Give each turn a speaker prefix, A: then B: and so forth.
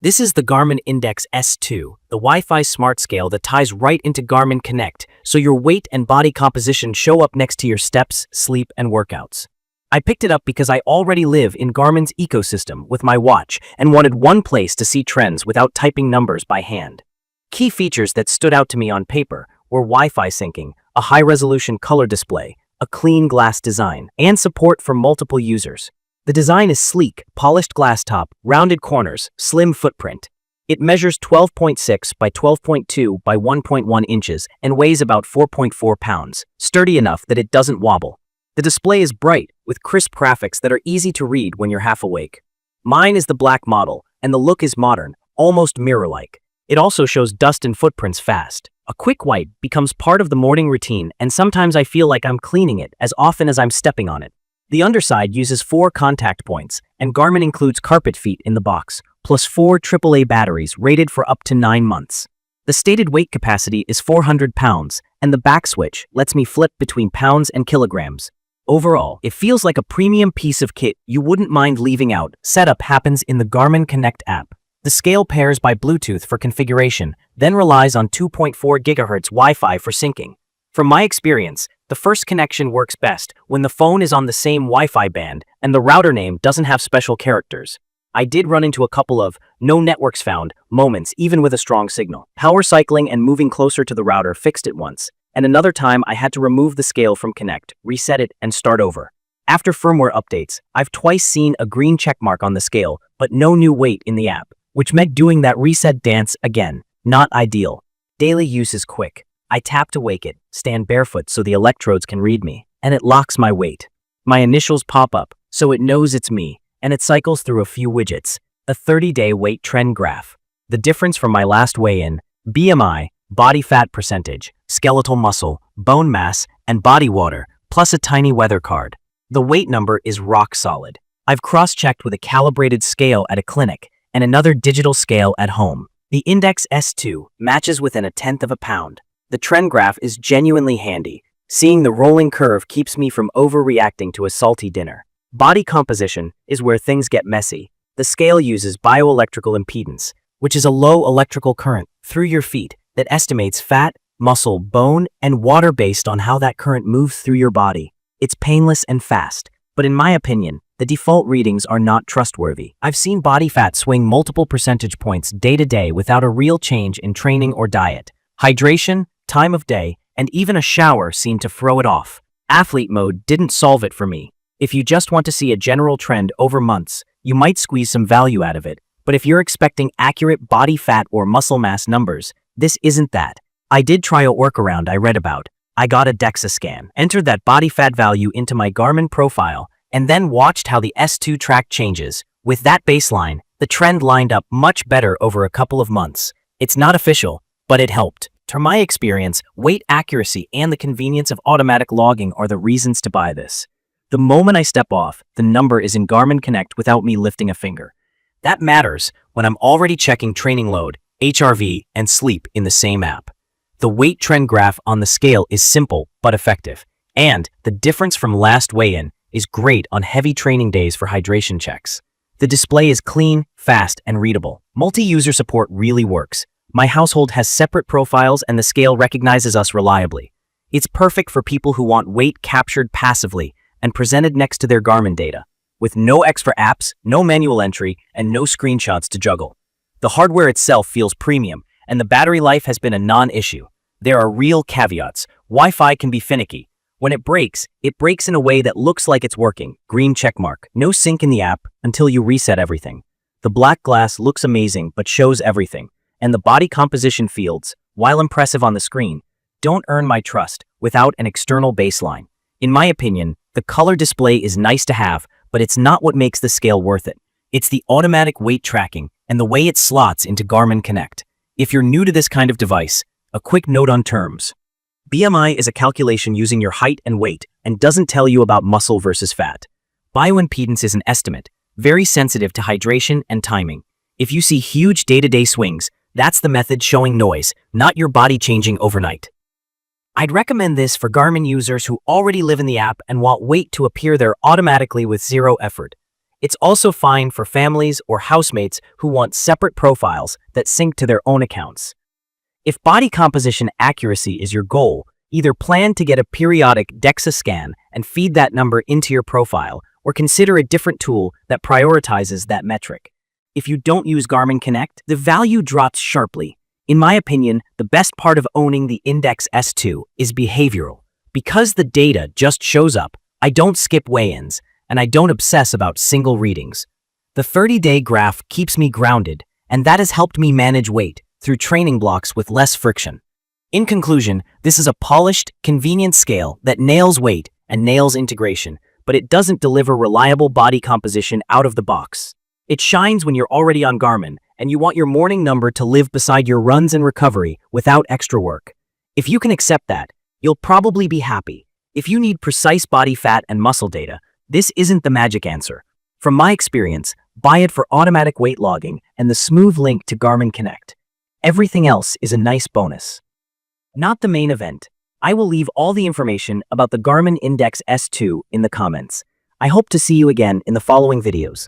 A: This is the Garmin Index S2, the Wi-Fi smart scale that ties right into Garmin Connect, so your weight and body composition show up next to your steps, sleep, and workouts. I picked it up because I already live in Garmin's ecosystem with my watch and wanted one place to see trends without typing numbers by hand. Key features that stood out to me on paper were Wi-Fi syncing, a high-resolution color display, a clean glass design, and support for multiple users. The design is sleek, polished glass top, rounded corners, slim footprint. It measures 12.6 by 12.2 by 1.1 inches and weighs about 4.4 pounds, sturdy enough that it doesn't wobble. The display is bright, with crisp graphics that are easy to read when you're half awake. Mine is the black model, and the look is modern, almost mirror-like. It also shows dust and footprints fast. A quick wipe becomes part of the morning routine, and sometimes I feel like I'm cleaning it as often as I'm stepping on it. The underside uses 4 contact points, and Garmin includes carpet feet in the box, plus 4 AAA batteries rated for up to 9 months. The stated weight capacity is 400 pounds, and the back switch lets me flip between pounds and kilograms. Overall, it feels like a premium piece of kit you wouldn't mind leaving out. Setup happens in the Garmin Connect app. The scale pairs by Bluetooth for configuration, then relies on 2.4 GHz Wi-Fi for syncing. From my experience, the first connection works best when the phone is on the same Wi-Fi band and the router name doesn't have special characters. I did run into a couple of "no networks found" moments even with a strong signal. Power cycling and moving closer to the router fixed it once, and another time I had to remove the scale from Connect, reset it, and start over. After firmware updates, I've twice seen a green checkmark on the scale, but no new weight in the app, which meant doing that reset dance again. Not ideal. Daily use is quick. I tap to wake it, stand barefoot so the electrodes can read me, and it locks my weight. My initials pop up, so it knows it's me, and it cycles through a few widgets. A 30-day weight trend graph. The difference from my last weigh-in: BMI, body fat percentage, skeletal muscle, bone mass, and body water, plus a tiny weather card. The weight number is rock solid. I've cross-checked with a calibrated scale at a clinic and another digital scale at home. The Index S2 matches within 1/10 of a pound. The trend graph is genuinely handy. Seeing the rolling curve keeps me from overreacting to a salty dinner. Body composition is where things get messy. The scale uses bioelectrical impedance, which is a low electrical current through your feet that estimates fat, muscle, bone, and water based on how that current moves through your body. It's painless and fast, but in my opinion, the default readings are not trustworthy. I've seen body fat swing multiple percentage points day to day without a real change in training or diet. Hydration, time of day, and even a shower seemed to throw it off. Athlete mode didn't solve it for me. If you just want to see a general trend over months, you might squeeze some value out of it. But if you're expecting accurate body fat or muscle mass numbers, this isn't that. I did try a workaround I read about. I got a DEXA scan, entered that body fat value into my Garmin profile, and then watched how the S2 track changes. With that baseline, the trend lined up much better over a couple of months. It's not official, but it helped. To my experience, weight accuracy and the convenience of automatic logging are the reasons to buy this. The moment I step off, the number is in Garmin Connect without me lifting a finger. That matters when I'm already checking training load, HRV, and sleep in the same app. The weight trend graph on the scale is simple but effective, and the difference from last weigh-in is great on heavy training days for hydration checks. The display is clean, fast, and readable. Multi-user support really works. My household has separate profiles and the scale recognizes us reliably. It's perfect for people who want weight captured passively and presented next to their Garmin data, with no extra apps, no manual entry, and no screenshots to juggle. The hardware itself feels premium, and the battery life has been a non-issue. There are real caveats. Wi-Fi can be finicky. When it breaks in a way that looks like it's working. Green checkmark. No sync in the app until you reset everything. The black glass looks amazing but shows everything. And the body composition fields, while impressive on the screen, don't earn my trust without an external baseline. In my opinion, the color display is nice to have, but it's not what makes the scale worth it. It's the automatic weight tracking and the way it slots into Garmin Connect. If you're new to this kind of device, a quick note on terms. BMI is a calculation using your height and weight and doesn't tell you about muscle versus fat. Bioimpedance is an estimate, very sensitive to hydration and timing. If you see huge day-to-day swings, that's the method showing noise, not your body changing overnight. I'd recommend this for Garmin users who already live in the app and want weight to appear there automatically with zero effort. It's also fine for families or housemates who want separate profiles that sync to their own accounts. If body composition accuracy is your goal, either plan to get a periodic DEXA scan and feed that number into your profile, or consider a different tool that prioritizes that metric. If you don't use Garmin Connect, the value drops sharply. In my opinion, the best part of owning the Index S2 is behavioral. Because the data just shows up, I don't skip weigh-ins, and I don't obsess about single readings. The 30-day graph keeps me grounded, and that has helped me manage weight through training blocks with less friction. In conclusion, this is a polished, convenient scale that nails weight and nails integration, but it doesn't deliver reliable body composition out of the box. It shines when you're already on Garmin, and you want your morning number to live beside your runs and recovery without extra work. If you can accept that, you'll probably be happy. If you need precise body fat and muscle data, this isn't the magic answer. From my experience, buy it for automatic weight logging and the smooth link to Garmin Connect. Everything else is a nice bonus. Not the main event. I will leave all the information about the Garmin Index S2 in the comments. I hope to see you again in the following videos.